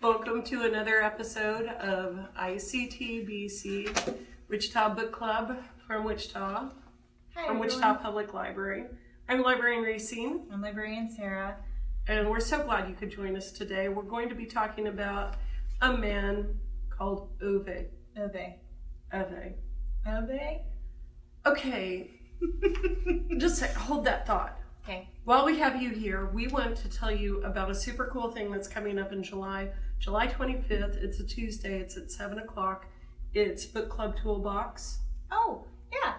Welcome to another episode of ICTBC, Wichita Book Club from Wichita, Wichita Public Library. I'm Librarian Racine. I'm Librarian Sarah. And we're so glad you could join us today. We're going to be talking about a man called Ove. Ove. Okay, just hold that thought. Okay. While we have you here, we want to tell you about a super cool thing that's coming up in July 25th. It's a Tuesday. It's at 7 o'clock. It's Book Club Toolbox. Oh, yeah.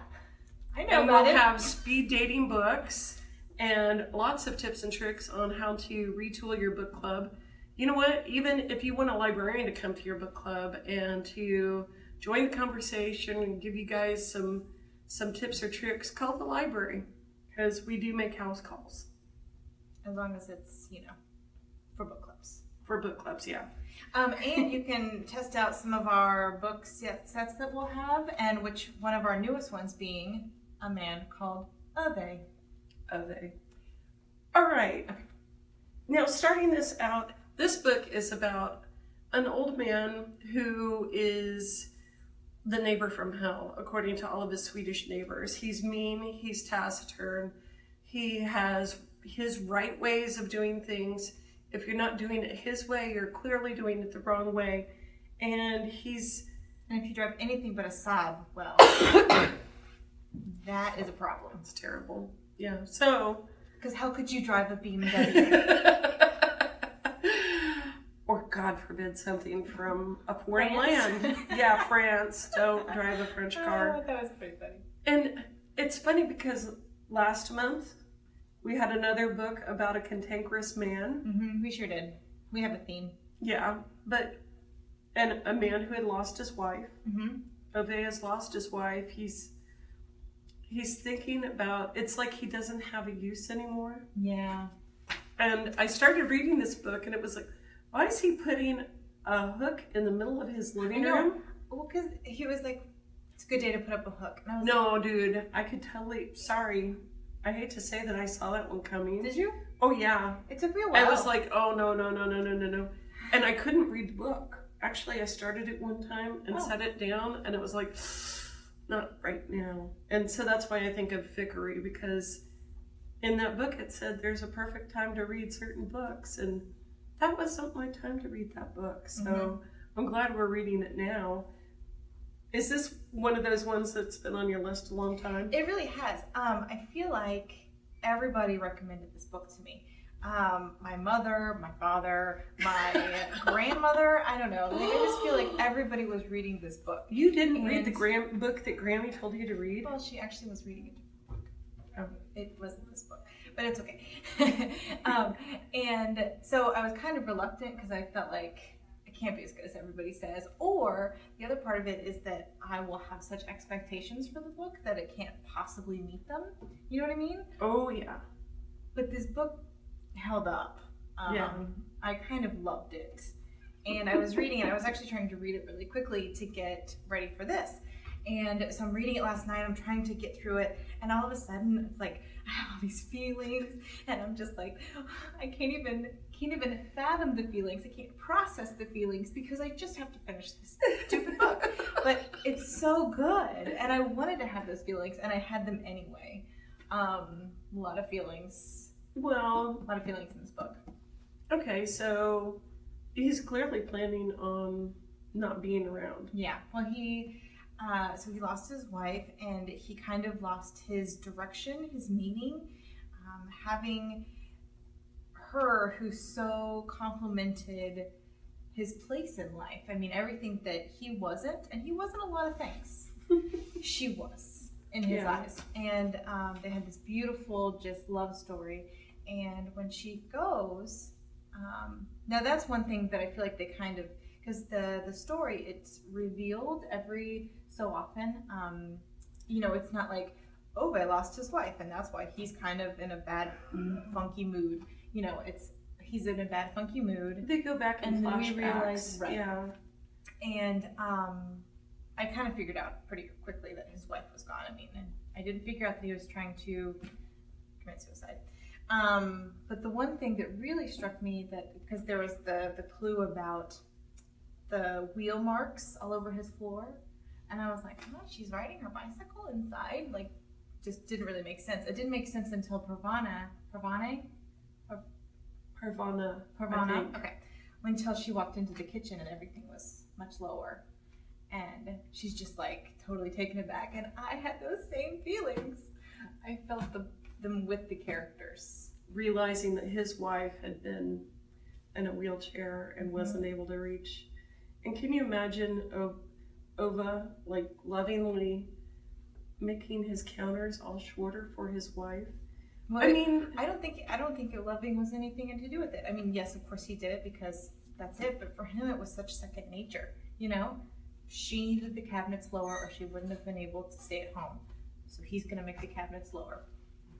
I know And about we'll it. have speed dating books and lots of tips and tricks on how to retool your book club. You know what? Even if you want a librarian to come to your book club and to join the conversation and give you guys some tips or tricks, call the library, because we do make house calls. As long as it's, for book clubs. For book clubs, yeah. And you can test out some of our book sets that we'll have, and which one of our newest ones being A Man Called Ove. All right. Now, starting this out, this book is about an old man who is the neighbor from hell, according to all of his Swedish neighbors. He's mean, he's taciturn, he has his right ways of doing things. If you're not doing it his way, you're clearly doing it the wrong way. And if you drive anything but a Saab, well, that is a problem. It's terrible. Yeah, so... Because how could you drive a BMW? Or, God forbid, something from a foreign land. Yeah, France. Don't drive a French car. That was pretty funny. And it's funny because last month we had another book about a cantankerous man. Mm-hmm, we sure did. We have a theme. Yeah, and a man who had lost his wife. Mm-hmm. Ove has lost his wife. He's thinking about, it's like he doesn't have a use anymore. Yeah. And I started reading this book and it was like, why is he putting a hook in the middle of his living room? Well, because he was like, it's a good day to put up a hook. And I was No, dude, I could totally, sorry. I hate to say that I saw that one coming. Did you? Oh, yeah. It took me a while. I was like, oh, no. And I couldn't read the book. Actually, I started it one time and set it down, and it was like, not right now. And so that's why I think of Vickery, because in that book it said there's a perfect time to read certain books, and that wasn't my time to read that book. So I'm glad we're reading it now. Is this one of those ones that's been on your list a long time? It really has. I feel like everybody recommended this book to me. My mother, my father, my grandmother, I don't know. Like, I just feel like everybody was reading this book. You didn't read the book that Grammy told you to read? Well, she actually was reading a different book. It wasn't this book, but it's okay. And so I was kind of reluctant because I felt like it can't be as good as everybody says. Or the other part of it is that I will have such expectations for the book that it can't possibly meet them. You know what I mean? Oh, yeah. But this book held up. I kind of loved it. And I was reading it. I was actually trying to read it really quickly to get ready for this. And so I'm reading it last night. I'm trying to get through it. And all of a sudden, it's like, I have all these feelings. And I'm just like, I can't even fathom the feelings. I can't process the feelings because I just have to finish this stupid book. But it's so good. And I wanted to have those feelings. And I had them anyway. A lot of feelings. Well, a lot of feelings in this book. Okay, so he's clearly planning on not being around. Yeah. Well, he lost his wife, and he kind of lost his direction, his meaning. Having her who so complimented his place in life. I mean, everything that he wasn't, and he wasn't a lot of things. She was in his eyes. And they had this beautiful just love story. And when she goes, now that's one thing that I feel like they kind of, because the story, it's revealed every so often. It's not like, Ove lost his wife and that's why he's kind of in a bad, funky mood. He's in a bad, funky mood. They go back and then flashbacks. We realize, right. Yeah. And I kind of figured out pretty quickly that his wife was gone. I mean, and I didn't figure out that he was trying to commit suicide. But the one thing that really struck me, that because there was the clue about the wheel marks all over his floor, and I was like, oh, she's riding her bicycle inside. Like, just didn't really make sense. It didn't make sense until Parvana, okay, until she walked into the kitchen and everything was much lower, and she's just like totally taken aback. And I had those same feelings. I felt them with the characters, realizing that his wife had been in a wheelchair and wasn't able to reach. And can you imagine Ove like lovingly making his counters all shorter for his wife? Well, I mean, I don't think loving was anything to do with it. I mean, yes, of course he did it because that's it. But for him, it was such second nature. You know, she needed the cabinets lower, or she wouldn't have been able to stay at home. So he's going to make the cabinets lower.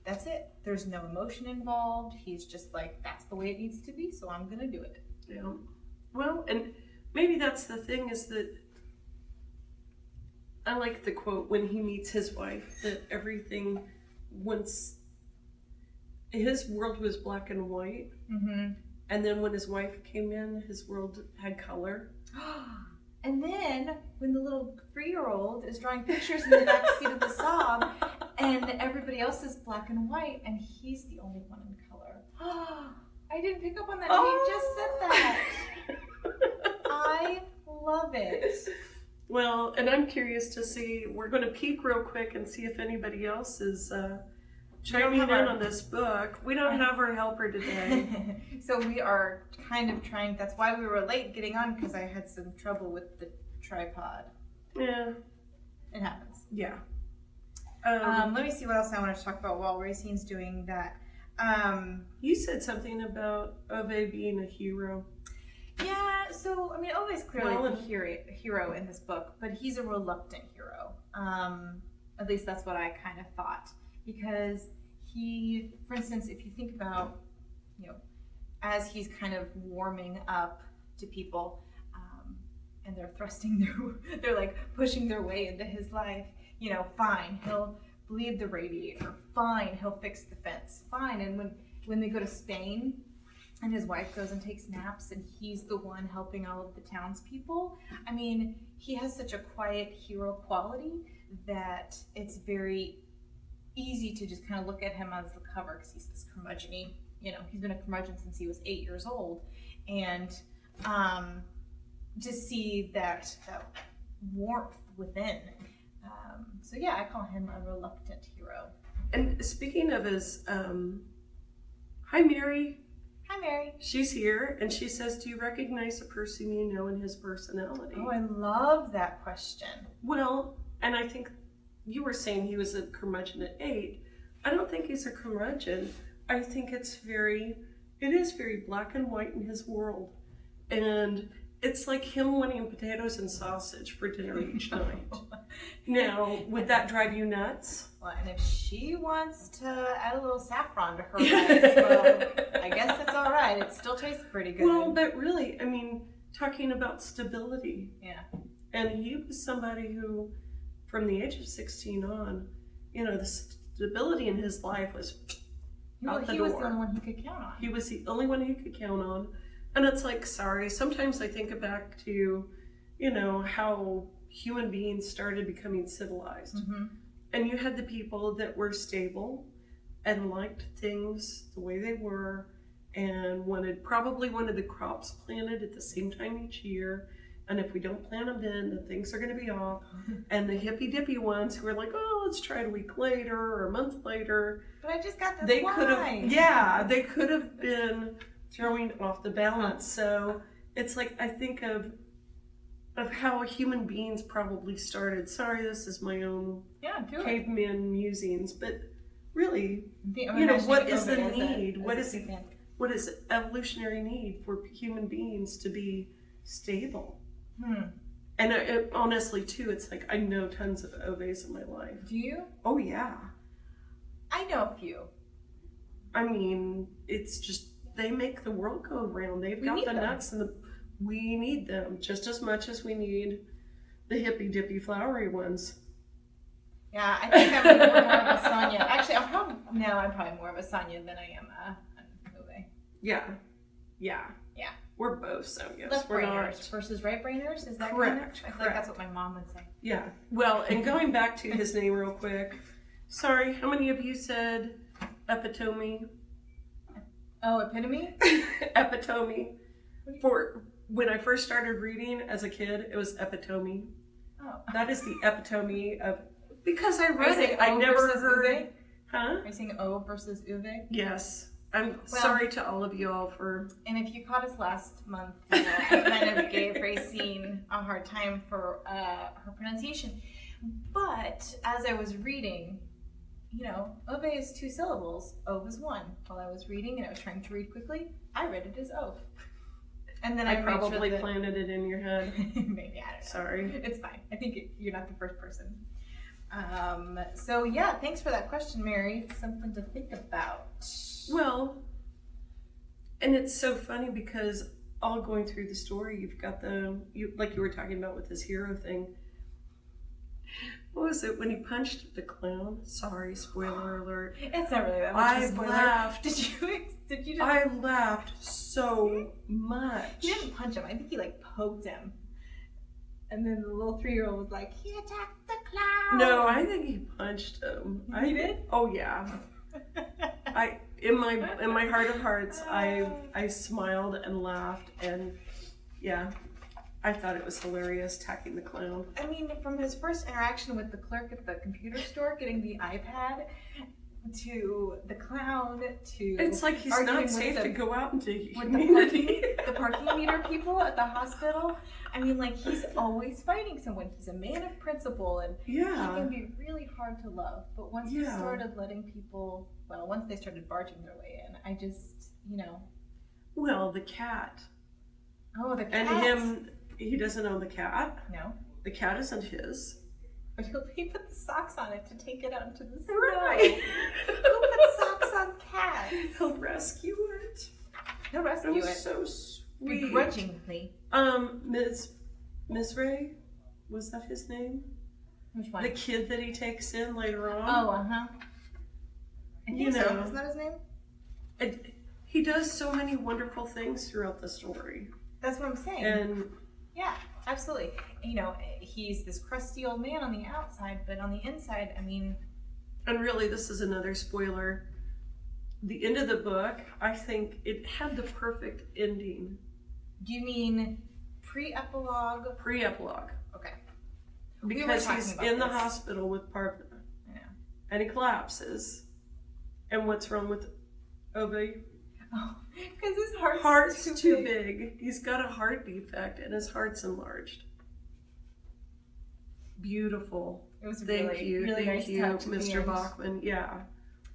That's it. There's no emotion involved. He's just like, that's the way it needs to be, so I'm going to do it. Yeah. Well, and maybe that's the thing, is that I like the quote when he meets his wife, that everything, once his world was black and white, and then when his wife came in, his world had color. And then when the little 3-year-old is drawing pictures in the back seat of the Saab, and everybody else is black and white, and he's the only one in color. I didn't pick up on that. You just said that. I love it. Well, and I'm curious to see, we're going to peek real quick and see if anybody else is chiming in on this book. We don't have our helper today. So we are kind of trying, that's why we were late getting on, because I had some trouble with the tripod. Yeah. It happens. Yeah. Let me see what else I want to talk about while Racine's doing that. You said something about Ove being a hero. Yeah, so, I mean, Ove is clearly a hero in this book, but he's a reluctant hero. At least that's what I kind of thought. Because he, for instance, if you think about, you know, as he's kind of warming up to people, and they're thrusting they're like pushing their way into his life, you know, fine, he'll bleed the radiator, fine, he'll fix the fence, fine. And when they go to Spain, and his wife goes and takes naps, and he's the one helping all of the townspeople. I mean, he has such a quiet hero quality that it's very easy to just kind of look at him as the cover, because he's this curmudgeon-y, you know, he's been a curmudgeon since he was 8 years old. And just see that warmth within. So yeah, I call him a reluctant hero. And speaking of his, hi Mary. Hi Mary. She's here, and she says, do you recognize a person you know in his personality? Oh, I love that question. Well, and I think you were saying he was a curmudgeon at 8. I don't think he's a curmudgeon. I think it is very black and white in his world. And it's like him wanting potatoes and sausage for dinner each night. Now, would that drive you nuts? Well, and if she wants to add a little saffron to her rice, well, I guess that's all right. It still tastes pretty good. Well, but really, I mean, talking about stability. Yeah. And he was somebody who, from the age of 16 on, you know, the stability in his life was out the door. He was the only one he could count on. He was the only one he could count on. And it's like, sorry, sometimes I think back to, you know, how human beings started becoming civilized. And you had the people that were stable and liked things the way they were, and probably wanted the crops planted at the same time each year. And if we don't plant them then things are going to be off. And the hippy-dippy ones who are like, oh, let's try it a week later or a month later. But I just got this they could have been throwing off the balance. So it's like, I think of how human beings probably started. Sorry, this is my own caveman musings, but really, you know, what is the need? What is evolutionary need for human beings to be stable? And honestly, too, it's like, I know tons of Oves in my life. Do you? Oh, yeah. I know a few. I mean, it's just, they make the world go round. They've got the nuts, and we need them just as much as we need the hippy-dippy flowery ones. Yeah, I think I'm more of a Sonya. Actually, I'm probably more of a Sonya than I am an Ove. Yeah. Yeah. Yeah. We're both Sonyas. Left We're brainers not versus right brainers. Is that correct. I feel like that's what my mom would say. Yeah. Well, and going back to his name real quick. Sorry, how many of you said epitome? Oh, epitome? Epitome. For when I first started reading as a kid, it was epitome. Oh. That is the epitome of, because I Are you read saying it. I O never versus heard. Uve? Huh? Are you saying O versus Uve? Yes. I'm Well, sorry to all of y'all for. And if you caught us last month, I kind of gave Racine a hard time for her pronunciation. But as I was reading, Ove is 2 syllables, Ove is 1. While I was reading and I was trying to read quickly, I read it as Ove. And then I made probably sure that planted it in your head. maybe, I don't know. Sorry. It's fine. I think you're not the first person. So yeah, thanks for that question, Mary. Something to think about. Well, and it's so funny because all going through the story, you've got like you were talking about with this hero thing. What was it when he punched the clown? Sorry, spoiler alert. It's not really that much of a spoiler. laughed. Did you just? I laughed so much. He didn't punch him. I think he poked him. And then the little 3-year-old was like, he attacked the clown. No, I think he punched him. He did? Oh yeah. In my heart of hearts, I smiled and laughed, and yeah, I thought it was hilarious attacking the clown. I mean, from his first interaction with the clerk at the computer store, getting the iPad, to the clown, to it's like he's not safe to go out into community. The parking meter people at the hospital. I mean, he's always fighting someone. He's a man of principle, and he can be really hard to love. But once he started letting people, once they started barging their way in, I just, Well, the cat. Oh, the cat. And him, he doesn't own the cat. No. The cat isn't his. But he put the socks on it to take it out into the snow. Right. Who put socks on cats? He'll rescue it. He'll rescue That was it. so sweet. Begrudgingly. Miss Ray? Was that his name? Which one? The kid that he takes in later on. Oh, uh-huh. I think so. Isn't that his name? He does so many wonderful things throughout the story. That's what I'm saying. And yeah, absolutely. He's this crusty old man on the outside, but on the inside, I mean... And really, this is another spoiler. The end of the book, I think it had the perfect ending. Do you mean pre-epilogue? Pre-epilogue. Okay. Because he's in the hospital with Parvna. I know. And he collapses. And what's wrong with Ove? Oh, because his heart's too big. He's got a heart defect and his heart's enlarged. Beautiful. It was Thank you, nice touch, Mr. Bachman. Yeah.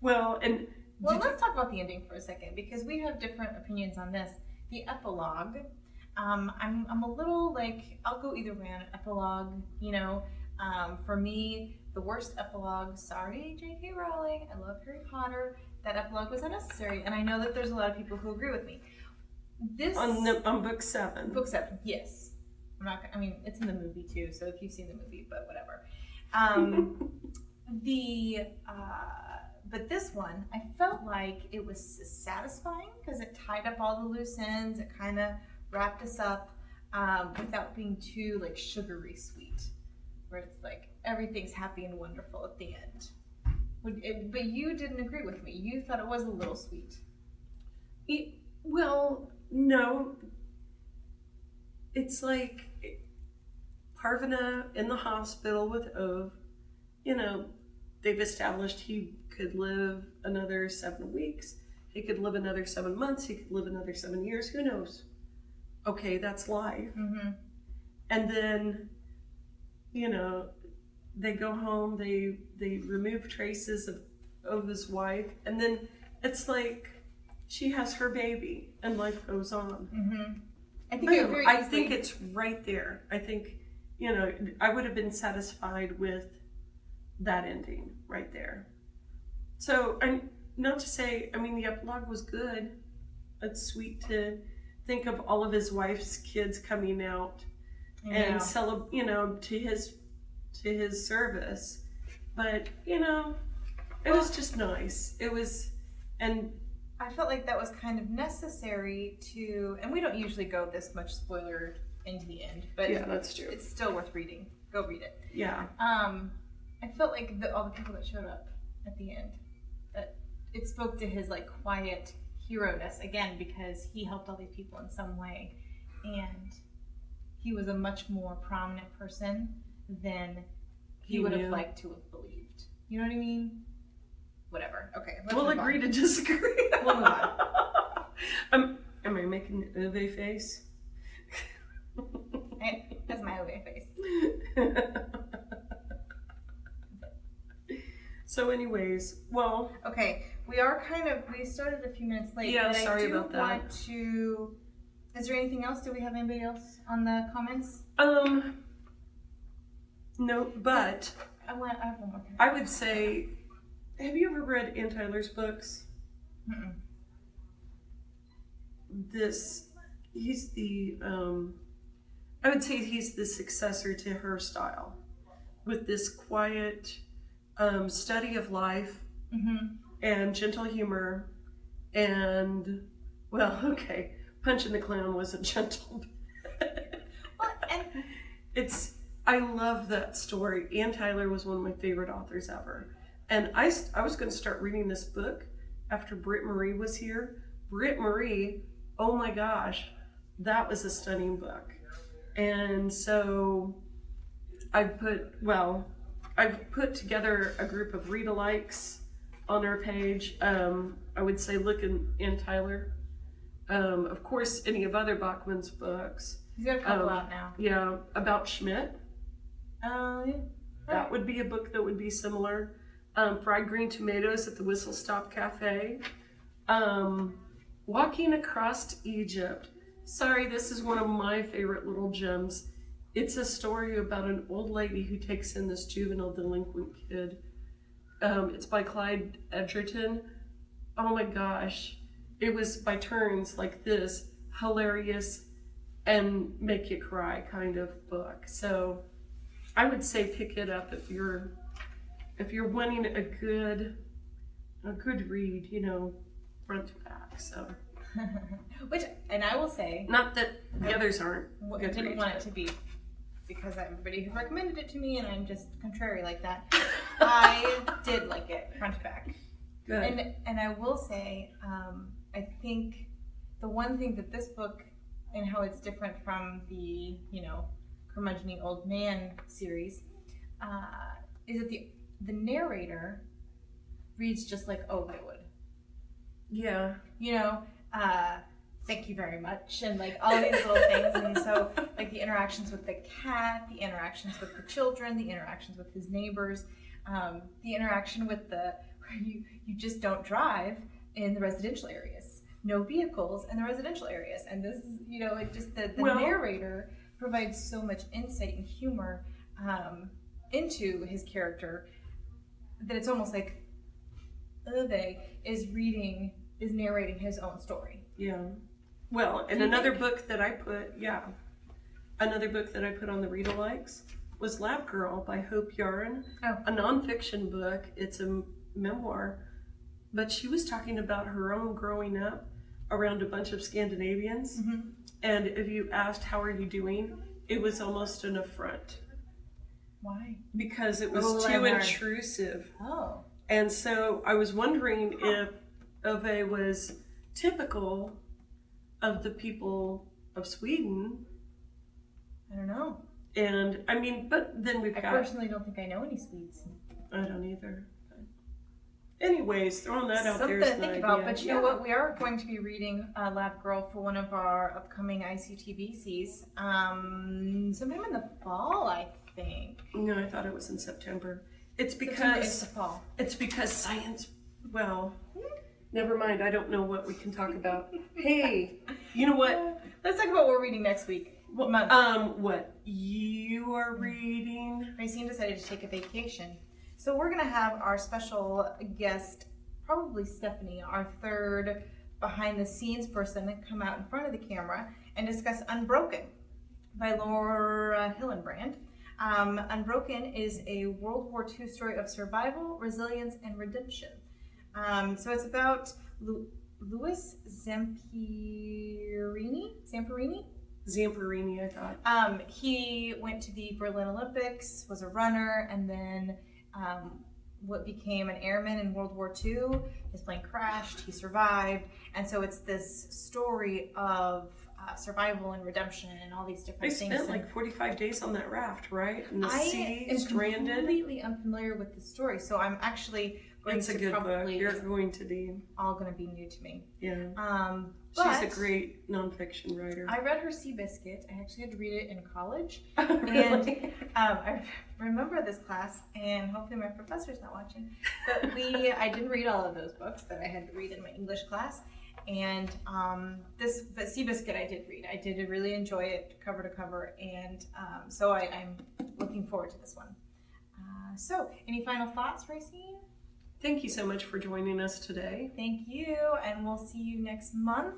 Well, let's talk about the ending for a second, because we have different opinions on this. The epilogue, I'm a little I'll go either way on an epilogue. For me, the worst epilogue. Sorry, J.K. Rowling. I love Harry Potter. That epilogue was unnecessary, and I know that there's a lot of people who agree with me. This on book 7. Book 7, yes. It's in the movie too, so if you've seen the movie, but whatever. But this one, I felt like it was satisfying because it tied up all the loose ends. It kind of wrapped us up without being too sugary sweet, where it's everything's happy and wonderful at the end. But you didn't agree with me. You thought it was a little sweet. Well, no. It's Parvna in the hospital with Ove. They've established he could live another 7 weeks. He could live another 7 months. He could live another 7 years. Who knows? Okay, that's life. Mm-hmm. And then, they go home. They remove traces of Ove's wife, and then it's she has her baby, and life goes on. Mm-hmm. I think it's right there. I think, I would have been satisfied with that ending right there. So, I'm not to say, the epilogue was good. It's sweet to think of all of his wife's kids coming out and to his service. But, you know, it was just nice. It was, and I felt like that was kind of necessary to, and we don't usually go this much spoiler into the end, but yeah, that's true. it's still worth reading. Go read it. Yeah. I felt like all the people that showed up at the end, that it spoke to his like quiet hero-ness again, because he helped all these people in some way, and he was a much more prominent person than he would have liked to have believed. You know what I mean? Whatever. Okay. We'll agree to disagree. We'll move on. Am I making an Ove face? That's my Ove face. So anyways, well. Okay, we started a few minutes late. Yeah, but sorry I do about that. Want to, is there anything else? Do we have anybody else on the comments? No, but I have one more thing. I would say, have you ever read Ann Tyler's books? Mm-mm. He's the, I would say he's the successor to her style, with this quiet study of life and gentle humor, and, well, okay, Punch in the Clown wasn't gentle. Well, and I love that story. Ann Tyler was one of my favorite authors ever. And I was going to start reading this book after Britt Marie was here. Britt Marie, oh my gosh, that was a stunning book. And so I've put together a group of read-alikes on our page. I would say look in Ann Tyler. Of course, any of other Bachman's books. He's got a couple out now. Yeah, about Schmidt. Yeah. That would be a book that would be similar. Fried Green Tomatoes at the Whistle Stop Cafe. Walking Across Egypt. Sorry, this is one of my favorite little gems. It's a story about an old lady who takes in this juvenile delinquent kid. It's by Clyde Edgerton. Oh my gosh. It was by turns like this, hilarious and make you cry kind of book. So I would say pick it up if you're wanting a good read, you know, front to back. So And I will say, not that the others aren't. I didn't want it to be because everybody who recommended it to me, and I'm just contrary like that. I did like it front to back. Good. And I will say, I think the one thing that this book and how it's different from the, you know, curmudgeon old man series, is that the narrator reads just like Ove would. Yeah. You know, thank you very much, and like all these little things. And so like the interactions with the cat, the interactions with the children, the interactions with his neighbors, the interaction with where you just don't drive in the residential areas, no vehicles in the residential areas. And this is, you know, like just the narrator provides so much insight and humor into his character that it's almost like Ove is narrating his own story. Yeah. Well, and another book that I put on the read-alikes was Lab Girl by Hope Yarn, a nonfiction book. It's a memoir, but she was talking about her own growing up around a bunch of Scandinavians. Mm-hmm. And if you asked, how are you doing? It was almost an affront. Why? Because it was too intrusive. Oh. And so I was wondering if Ove was typical of the people of Sweden. I don't know. And I mean, but then I personally don't think I know any Swedes. I don't either. But anyways, throwing that out there. Something to think about. But you know what? We are going to be reading Lab Girl for one of our upcoming ICTBCs sometime in the fall, I think. No, I thought it was in September. It's because it's the fall. It's because science. Well, never mind. I don't know what we can talk about. Hey, you know what? Let's talk about what we're reading next week. What month? What you are reading? Racine decided to take a vacation, so we're gonna have our special guest, probably Stephanie, our third behind-the-scenes person, come out in front of the camera and discuss Unbroken by Laura Hillenbrand. Unbroken is a World War II story of survival, resilience, and redemption. So it's about Louis Zamperini. Zamperini, I thought. He went to the Berlin Olympics, was a runner, and then what became an airman in World War II. His plane crashed, he survived, and so it's this story of survival and redemption and all these different things. They spent like 45 days on that raft, right? In the I sea, am stranded. completely unfamiliar with the story, so I'm actually going It's a to good book. probably You're going to be. all going to be new to me. Yeah. But She's a great nonfiction writer. I read her Seabiscuit. I actually had to read it in college. Really? And I remember this class, and hopefully my professor's not watching, but I didn't read all of those books that I had to read in my English class. And but Seabiscuit I did read. I did really enjoy it cover to cover, and so I'm looking forward to this one. So any final thoughts, Racine? Thank you so much for joining us today. Thank you, and we'll see you next month.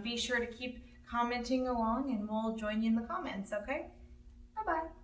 Be sure to keep commenting along, and we'll join you in the comments, okay? Bye-bye.